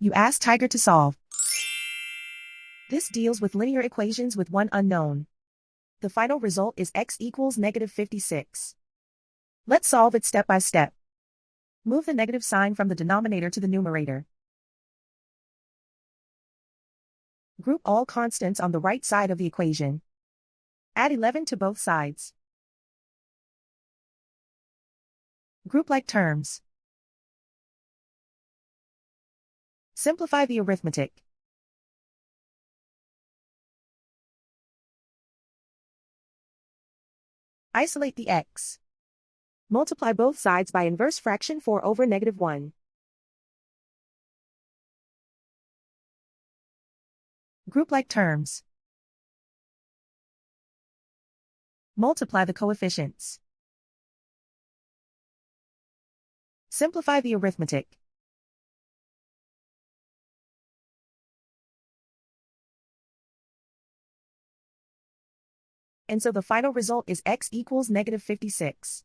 You ask Tiger to solve. This deals with linear equations with one unknown. The final result is x equals -56. Let's solve it step by step. Move the negative sign from the denominator to the numerator. Group all constants on the right side of the equation. Add 11 to both sides. Group like terms. Simplify the arithmetic. Isolate the x. Multiply both sides by inverse fraction 4/-1. Group like terms. Multiply the coefficients. Simplify the arithmetic. And so the final result is x equals -56.